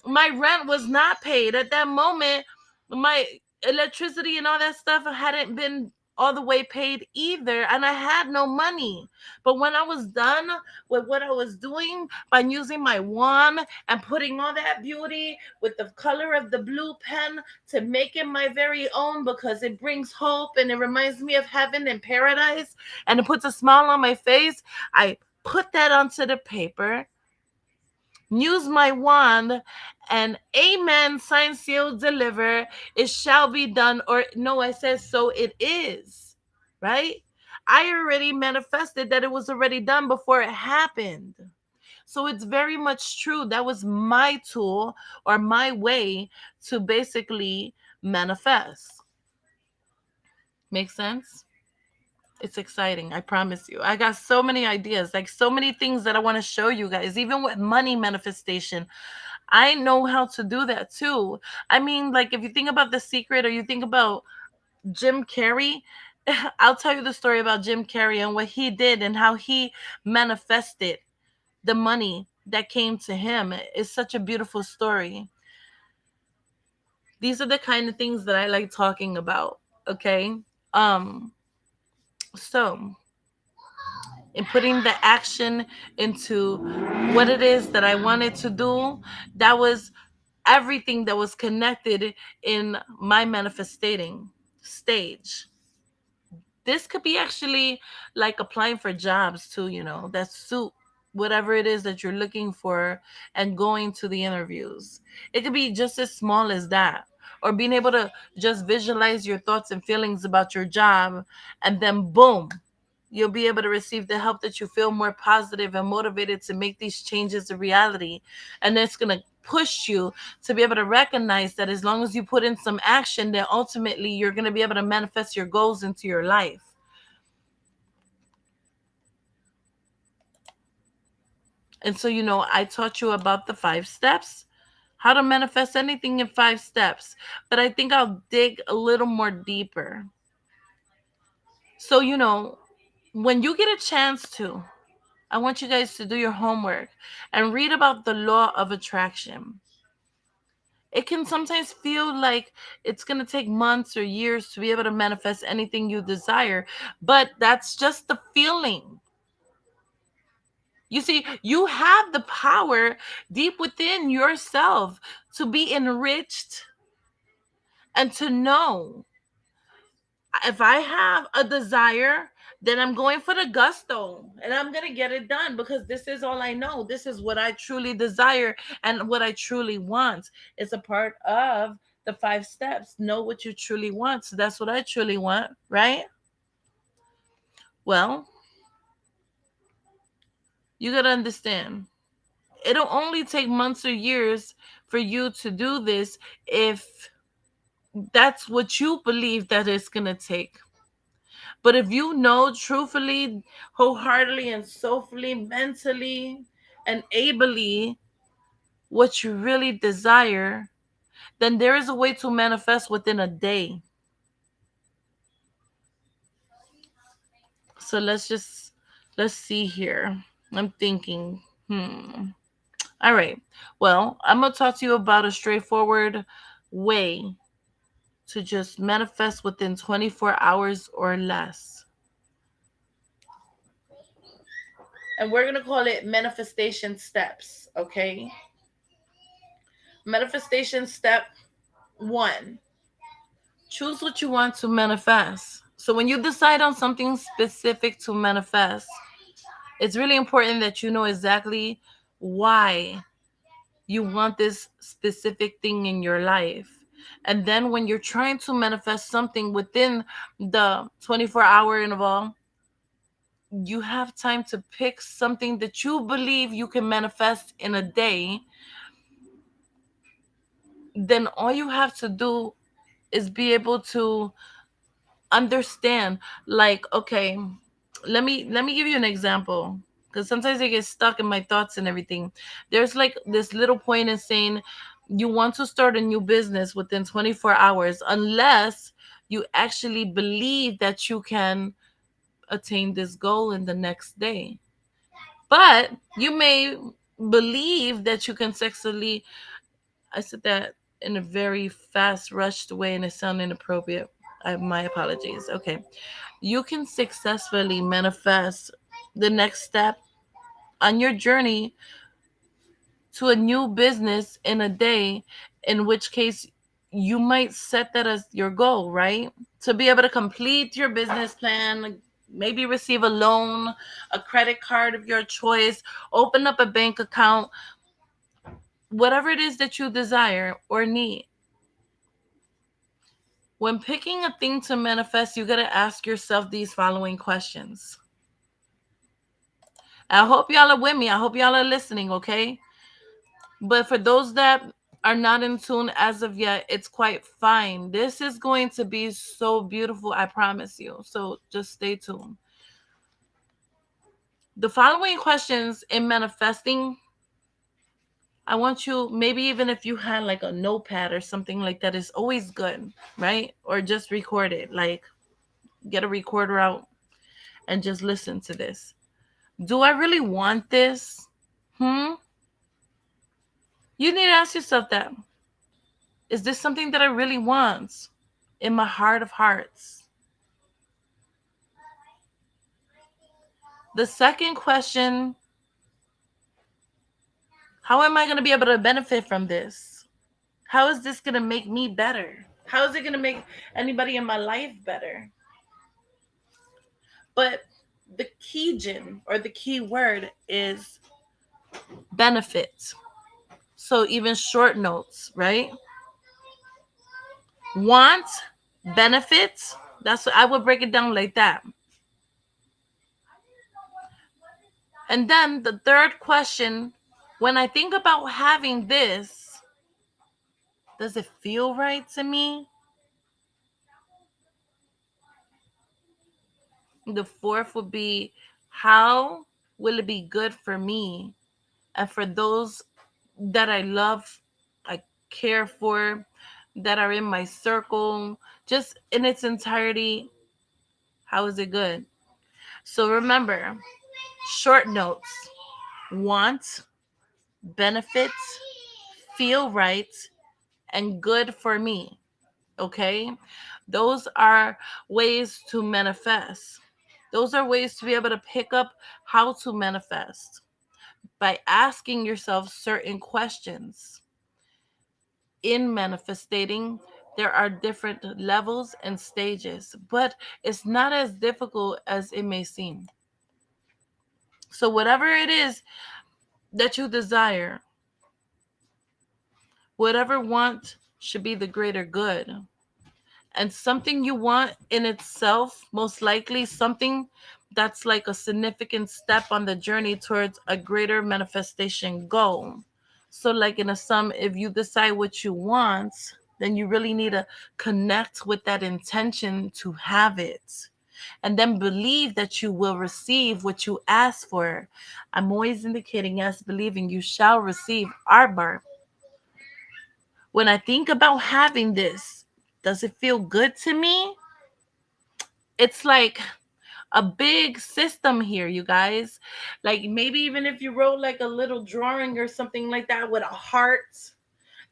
my rent was not paid. At that moment, my electricity and all that stuff hadn't been all the way paid either, and I had no money. But when I was done with what I was doing by using my wand and putting all that beauty with the color of the blue pen to make it my very own, because it brings hope and it reminds me of heaven and paradise and it puts a smile on my face, I put that onto the paper, use my wand, and amen, sign, seal, deliver, it shall be done. Or no, I said, so it is, right? I already manifested that it was already done before it happened. So it's very much true. That was my tool or my way to basically manifest. Make sense? It's exciting. I promise you. I got so many ideas, like so many things that I want to show you guys, even with money manifestation. I know how to do that too. I mean, like if you think about The Secret or you think about Jim Carrey, I'll tell you the story about Jim Carrey and what he did and how he manifested the money that came to him. It's such a beautiful story. These are the kind of things that I like talking about, okay? Um so in putting the action into what it is that I wanted to do, that was everything that was connected in my manifesting stage. This could be actually like applying for jobs too, that suit whatever it is that you're looking for and going to the interviews. It could be just as small as that. Or being able to just visualize your thoughts and feelings about your job, and then boom, you'll be able to receive the help that you feel more positive and motivated to make these changes a reality. And it's going to push you to be able to recognize that as long as you put in some action, then ultimately you're going to be able to manifest your goals into your life. And so, I taught you about the 5 steps, how to manifest anything in 5 steps, but I think I'll dig a little more deeper. So, when you get a chance to, I want you guys to do your homework and read about the law of attraction. It can sometimes feel like it's going to take months or years to be able to manifest anything you desire, but that's just the feeling. You see, you have the power deep within yourself to be enriched and to know if I have a desire, then I'm going for the gusto and I'm going to get it done because this is all I know. This is what I truly desire and what I truly want. It's a part of the 5 steps. Know what you truly want. So that's what I truly want, right? Well, you got to understand. It'll only take months or years for you to do this if that's what you believe that it's going to take. But if you know truthfully, wholeheartedly, and soulfully, mentally, and ably what you really desire, then there is a way to manifest within a day. So let's see here. I'm thinking, All right. Well, I'm going to talk to you about a straightforward way to just manifest within 24 hours or less. And we're going to call it manifestation steps, okay? Manifestation step 1. Choose what you want to manifest. So when you decide on something specific to manifest, it's really important that you know exactly why you want this specific thing in your life. And then when you're trying to manifest something within the 24-hour interval, you have time to pick something that you believe you can manifest in a day. Then all you have to do is be able to understand, like, okay, let me give you an example, because sometimes I get stuck in my thoughts and everything. There's like this little point in saying you want to start a new business within 24 hours unless you actually believe that you can attain this goal in the next day. But you may believe that you can successfully, I said that in a very fast rushed way and it sounded inappropriate. My apologies. Okay. You can successfully manifest the next step on your journey to a new business in a day, in which case you might set that as your goal, right? To be able to complete your business plan, maybe receive a loan, a credit card of your choice, open up a bank account, whatever it is that you desire or need. When picking a thing to manifest, you got to ask yourself these following questions. I hope y'all are with me. I hope y'all are listening, okay? But for those that are not in tune as of yet, it's quite fine. This is going to be so beautiful, I promise you. So just stay tuned. The following questions in manifesting, I want you, maybe even if you had like a notepad or something like that, is always good, right? Or just record it. Like, get a recorder out and just listen to this. Do I really want this? You need to ask yourself that. Is this something that I really want in my heart of hearts? The second question, how am I going to be able to benefit from this? How is this going to make me better? How is it going to make anybody in my life better? But the key gem or the key word is benefit. So even short notes, right? Want, benefit. That's what I would break it down like that. And then the third question, when I think about having this, does it feel right to me? The fourth would be, how will it be good for me and for those that I love, I care for, that are in my circle, just in its entirety? How is it good? So remember, Short notes: want, benefits, feel right, and good for me. Okay? Those are ways to manifest. Those are ways to be able to pick up how to manifest by asking yourself certain questions. In manifesting, there are different levels and stages, but it's not as difficult as it may seem. So, whatever it is that you desire, whatever want should be the greater good. And something you want in itself, most likely something that's like a significant step on the journey towards a greater manifestation goal. So, like in a sum, if you decide what you want, then you really need to connect with that intention to have it. And then believe that you will receive what you ask for. I'm always indicating, yes, believing you shall receive. Arbar. When I think about having this, does it feel good to me? It's like a big system here, you guys. Like maybe even if you wrote like a little drawing or something like that with a heart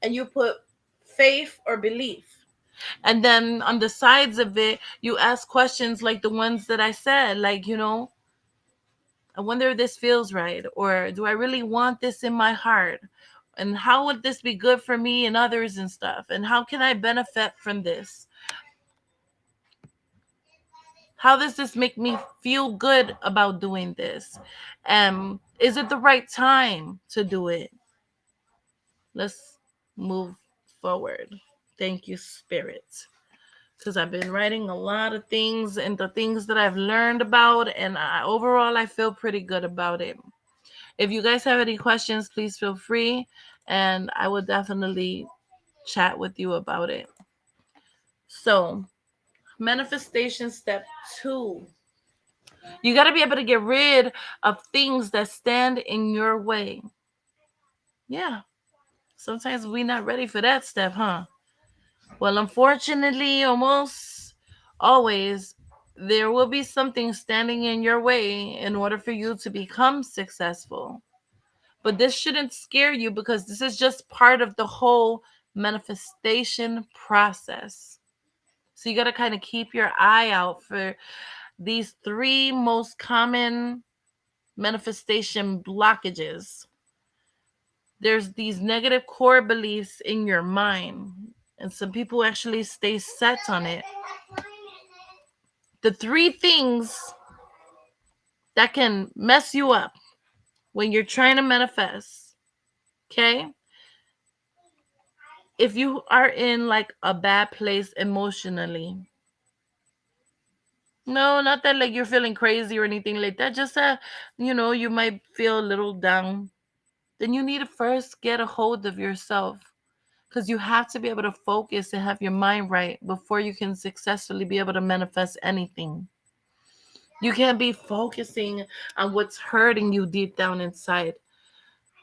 and you put faith or belief. And then on the sides of it, you ask questions like the ones that I said, like, I wonder if this feels right, or do I really want this in my heart? And how would this be good for me and others and stuff? And how can I benefit from this? How does this make me feel good about doing this? Is it the right time to do it? Let's move forward. Thank you, Spirit. Because I've been writing a lot of things and the things that I've learned about, and overall, I feel pretty good about it. If you guys have any questions, please feel free, and I will definitely chat with you about it. So, manifestation step 2. You got to be able to get rid of things that stand in your way. Yeah. Sometimes we're not ready for that step, huh? Well, unfortunately, almost always, there will be something standing in your way in order for you to become successful. But this shouldn't scare you because this is just part of the whole manifestation process. So you got to kind of keep your eye out for these 3 most common manifestation blockages. There's these negative core beliefs in your mind, and some people actually stay set on it. The 3 things that can mess you up when you're trying to manifest, okay? If you are in like a bad place emotionally, no, not that like you're feeling crazy or anything like that, just that, you might feel a little down, then you need to first get a hold of yourself, because you have to be able to focus and have your mind right before you can successfully be able to manifest anything. You can't be focusing on what's hurting you deep down inside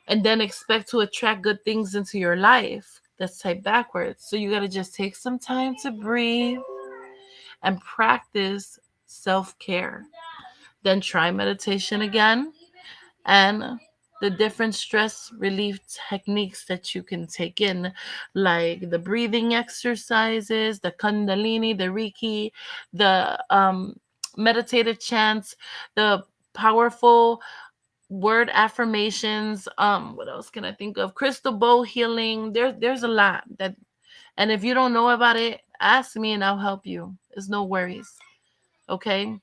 and then expect to attract good things into your life. That's type backwards. So you got to just take some time to breathe and practice self-care. Then try meditation again and the different stress relief techniques that you can take in, like the breathing exercises, the Kundalini, the Reiki, the meditative chants, the powerful word affirmations. What else can I think of? Crystal bowl healing. There's a lot that, and if you don't know about it, ask me and I'll help you. There's no worries. Okay.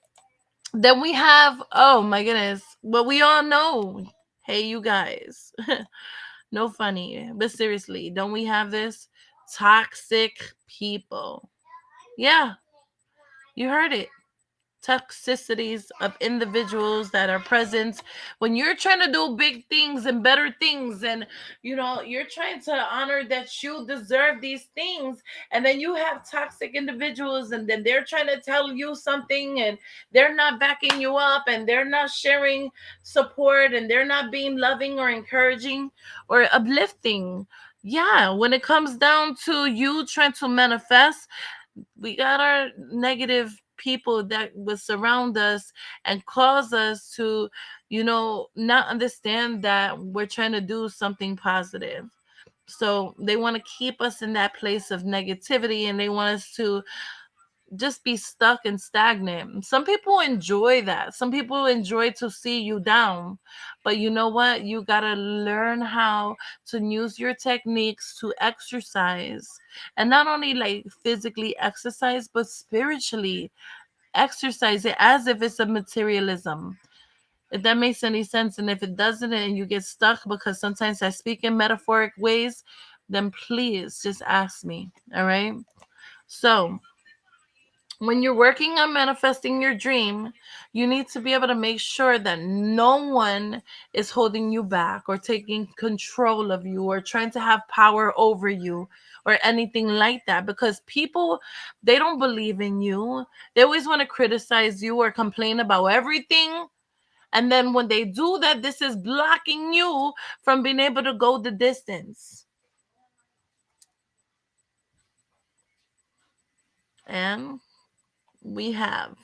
Then we have, oh my goodness, what we all know. Hey, you guys. No funny, but seriously, don't we have this? Toxic people. Yeah, you heard it. Toxicities of individuals that are present when you're trying to do big things and better things, and you're trying to honor that you deserve these things, and then you have toxic individuals and then they're trying to tell you something and they're not backing you up and they're not sharing support and they're not being loving or encouraging or uplifting. Yeah, when it comes down to you trying to manifest, we got our negative people that would surround us and cause us to, not understand that we're trying to do something positive. So they want to keep us in that place of negativity, and they want us to just be stuck and stagnant. Some people enjoy that. Some people enjoy to see you down. But you know what? You got to learn how to use your techniques to exercise. And not only like physically exercise, but spiritually exercise it as if it's a materialism. If that makes any sense. And if it doesn't and you get stuck because sometimes I speak in metaphoric ways, then please just ask me. All right. So, when you're working on manifesting your dream, you need to be able to make sure that no one is holding you back or taking control of you or trying to have power over you or anything like that, because people, they don't believe in you. They always want to criticize you or complain about everything. And then when they do that, this is blocking you from being able to go the distance. And we have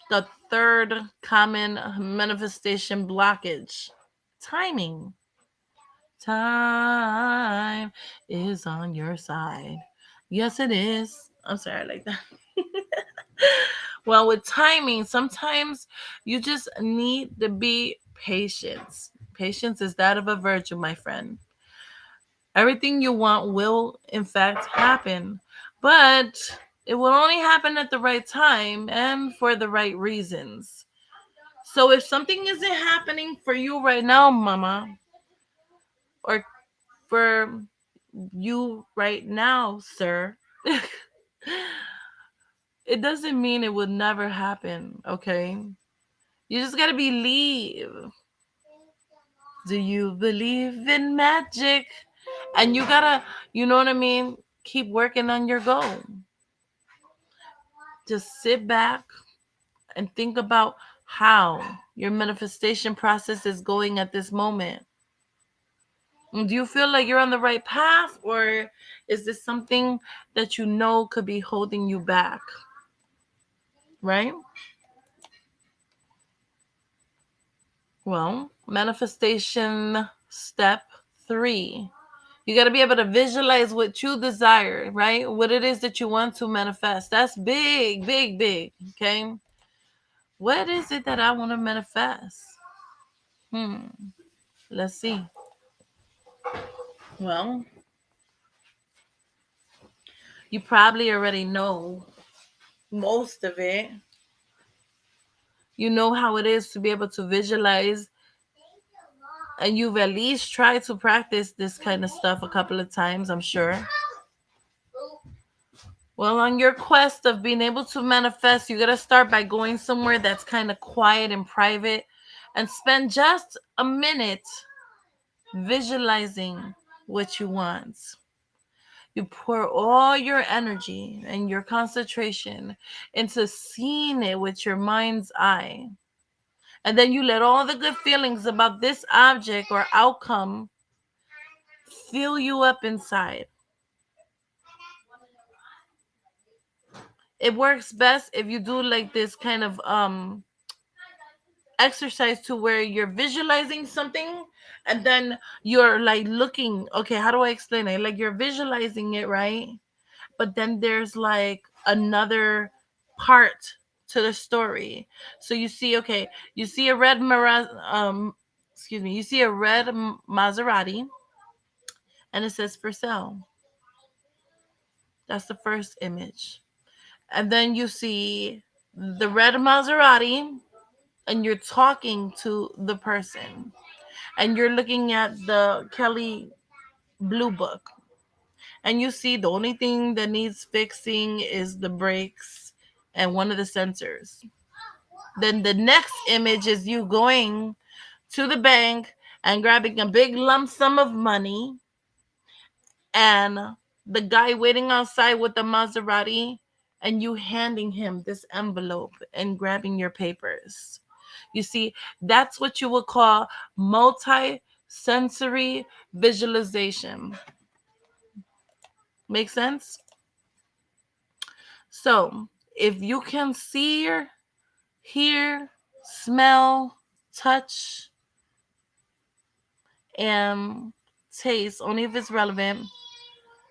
the third common manifestation blockage: timing. Time is on your side. Yes, it is. I'm sorry, I like that. Well, with timing, sometimes you just need to be patient. Patience is that of a virtue, my friend. Everything you want will, in fact, happen, but it will only happen at the right time and for the right reasons. So if something isn't happening for you right now, mama, or for you right now, sir, it doesn't mean it would never happen, okay? You just gotta believe. Do you believe in magic? And you gotta, you know what I mean? Keep working on your goal. Just sit back and think about how your manifestation process is going at this moment. Do you feel like you're on the right path, or is this something that you know could be holding you back? Right? Well, manifestation step 3. You got to be able to visualize what you desire, right? What it is that you want to manifest. That's big, big, big. Okay. What is it that I want to manifest? Hmm. Let's see. Well, you probably already know most of it. You know how it is to be able to visualize, and you've at least tried to practice this kind of stuff a couple of times, I'm sure. Well, on your quest of being able to manifest, you got to start by going somewhere that's kind of quiet and private and spend just a minute visualizing what you want. You pour all your energy and your concentration into seeing it with your mind's eye. And then you let all the good feelings about this object or outcome fill you up inside. It works best if you do like this kind of exercise to where you're visualizing something and then you're like looking, okay, how do I explain it? Like you're visualizing it, right? But then there's like another part to the story. So you see, okay, you see a red you see a red Maserati and it says for sale. That's the first image. And then you see the red Maserati and you're talking to the person and you're looking at the Kelly Blue Book and you see the only thing that needs fixing is the brakes and one of the sensors. Then the next image is you going to the bank and grabbing a big lump sum of money and the guy waiting outside with the Maserati and you handing him this envelope and grabbing your papers. You see, that's what you would call multi-sensory visualization. Make sense? So, If you can see, hear, smell, touch, and taste, only if it's relevant,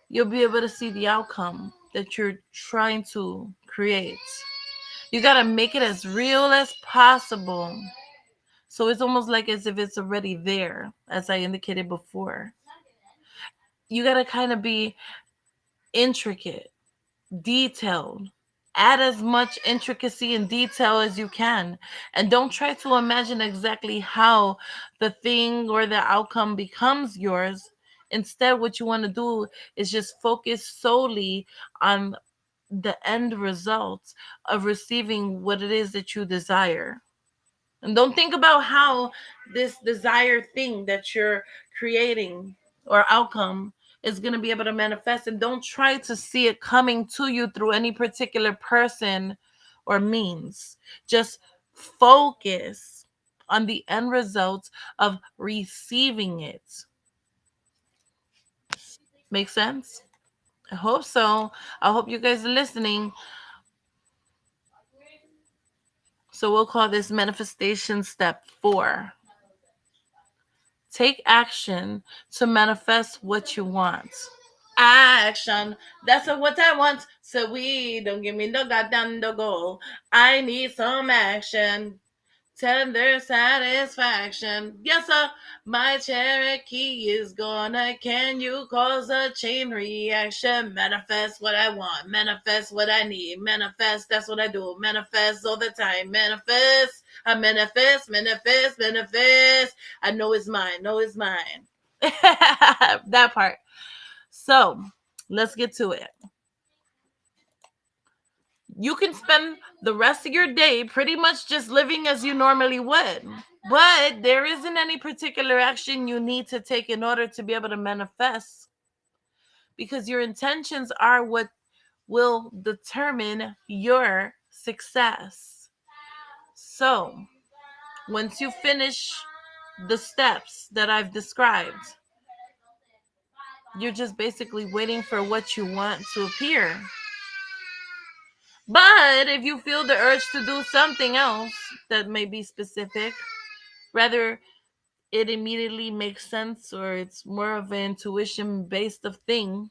you'll be able to see the outcome that you're trying to create. You got to make it as real as possible. So it's almost like as if it's already there, as I indicated before. You got to kind of be intricate, detailed. Add as much intricacy and detail as you can. And don't try to imagine exactly how the thing or the outcome becomes yours. Instead, what you want to do is just focus solely on the end result of receiving what it is that you desire. And don't think about how this desired thing that you're creating or outcome is going to be able to manifest. And don't try to see it coming to you through any particular person or means. Just focus on the end result of receiving it. Make sense? I hope so. I hope you guys are listening. So we'll call this manifestation step 4. Take action to manifest what you want. Action. That's what I want. So we don't give me no goddamn no goal. I need some action. Tender satisfaction. Yes, sir. My Cherokee is gonna. Can you cause a chain reaction? Manifest what I want. Manifest what I need. Manifest. That's what I do. Manifest all the time. Manifest. I manifest. Manifest. Manifest. I know it's mine. Know it's mine. That part. So let's get to it. You can spend the rest of your day pretty much just living as you normally would. But there isn't any particular action you need to take in order to be able to manifest, because your intentions are what will determine your success. So, once you finish the steps that I've described, you're just basically waiting for what you want to appear. But if you feel the urge to do something else that may be specific, rather it immediately makes sense or it's more of an intuition based of thing,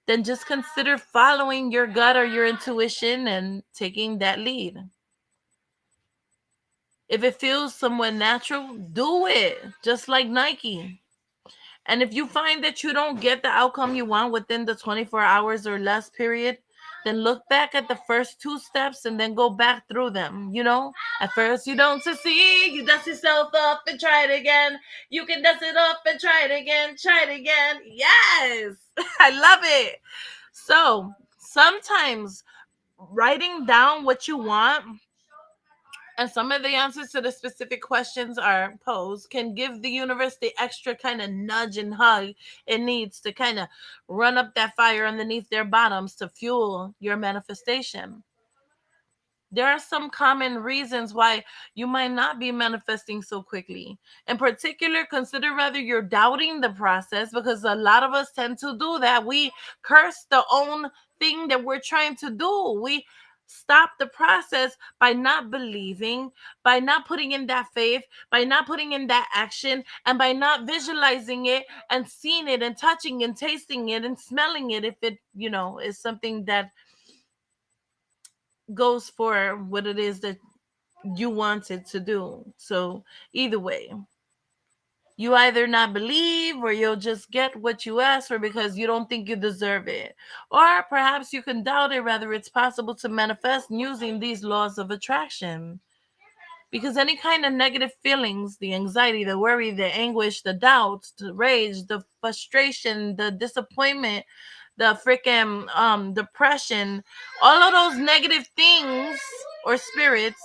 then just consider following your gut or your intuition and taking that lead. If it feels somewhat natural, do it, just like Nike. And if you find that you don't get the outcome you want within the 24 hours or less period, then look back at the first 2 steps and then go back through them. At first you don't succeed, you dust yourself up and try it again. You can dust it up and try it again, try it again. Yes, I love it. So sometimes writing down what you want and some of the answers to the specific questions are posed can give the universe the extra kind of nudge and hug it needs to kind of run up that fire underneath their bottoms to fuel your manifestation. There are some common reasons why you might not be manifesting so quickly. In particular, consider whether you're doubting the process, because a lot of us tend to do that. We curse the own thing that we're trying to do. We stop the process by not believing, by not putting in that faith, by not putting in that action, and by not visualizing it and seeing it and touching and tasting it and smelling it if it, is something that goes for what it is that you wanted to do. So either way, you either not believe or you'll just get what you ask for because you don't think you deserve it. Or perhaps you can doubt it, whether it's possible to manifest using these laws of attraction. Because any kind of negative feelings, the anxiety, the worry, the anguish, the doubt, the rage, the frustration, the disappointment, the freaking depression, all of those negative things or spirits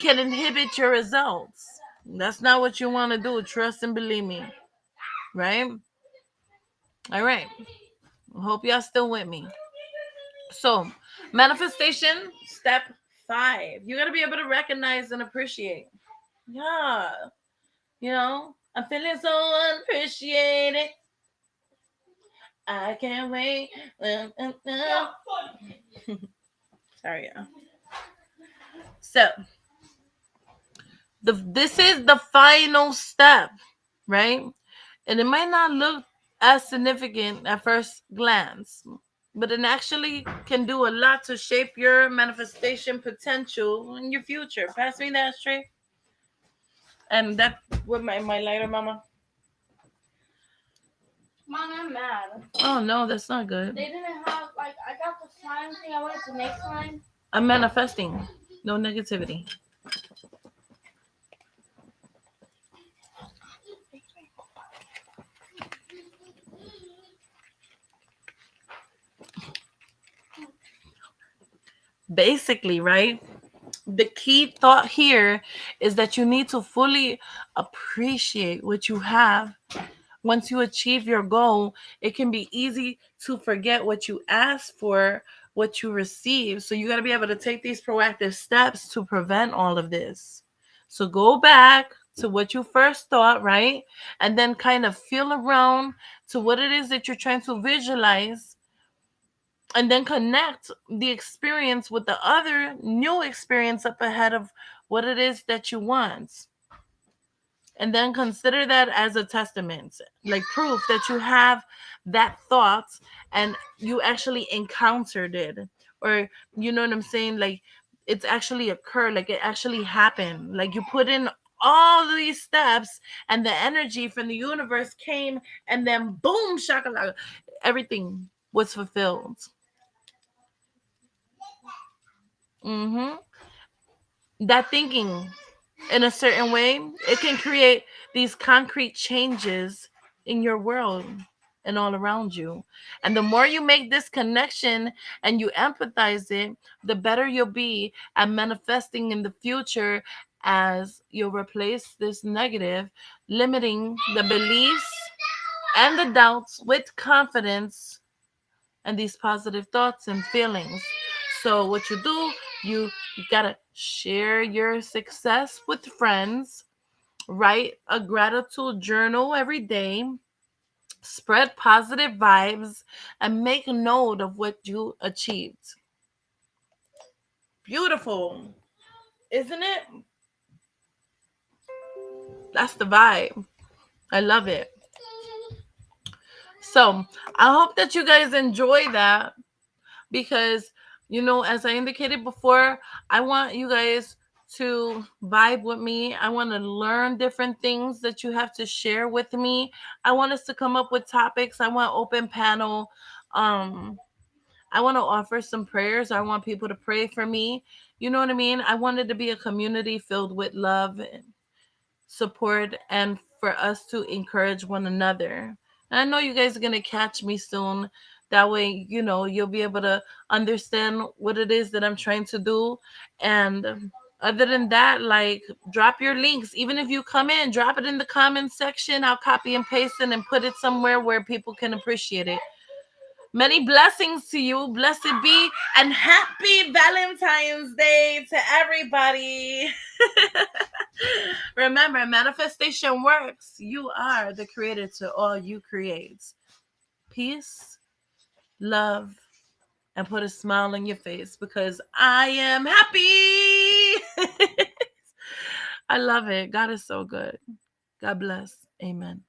can inhibit your results. That's not what you want to do. Trust and believe me. Right? All right. I hope y'all still with me. So, manifestation step 5. You got to be able to recognize and appreciate. Yeah. I'm feeling so appreciated. I can't wait. Sorry. So, this is the final step, right? And it might not look as significant at first glance, but it actually can do a lot to shape your manifestation potential in your future. Pass me that straight. And that with my lighter, mama. Mom, I'm mad. Oh no, that's not good. They didn't have, like, I got the slime thing. I wanted to make slime. I'm manifesting. No negativity. Basically, right? The key thought here is that you need to fully appreciate what you have. Once you achieve your goal, it can be easy to forget what you asked for, what you received. So you got to be able to take these proactive steps to prevent all of this. So go back to what you first thought, right? And then kind of feel around to what it is that you're trying to visualize, and then connect the experience with the other new experience up ahead of what it is that you want. And then consider that as a testament, like proof that you have that thought and you actually encountered it. Or, you know what I'm saying? Like, it's actually occurred, like it actually happened. Like, you put in all these steps and the energy from the universe came, and then boom, shakalaka, everything was fulfilled. Mm-hmm. That thinking in a certain way, it can create these concrete changes in your world and all around you. And the more you make this connection and you empathize it, the better you'll be at manifesting in the future, as you'll replace this negative, limiting the beliefs and the doubts with confidence and these positive thoughts and feelings. So what you do, you gotta share your success with friends, write a gratitude journal every day, spread positive vibes, and make note of what you achieved. Beautiful, isn't it? That's the vibe. I love it. So I hope that you guys enjoy that, because, as I indicated before, I want you guys to vibe with me. I want to learn different things that you have to share with me. I want us to come up with topics. I want open panel. I want to offer some prayers. I want people to pray for me. You know what I mean? I wanted to be a community filled with love, support, and for us to encourage one another. And I know you guys are going to catch me soon. That way, you'll be able to understand what it is that I'm trying to do. And other than that, like, drop your links. Even if you come in, drop it in the comment section. I'll copy and paste it and put it somewhere where people can appreciate it. Many blessings to you. Blessed be, and happy Valentine's Day to everybody. Remember, manifestation works. You are the creator to all you create. Peace, love, and put a smile on your face, because I am happy. I love it. God is so good. God bless. Amen.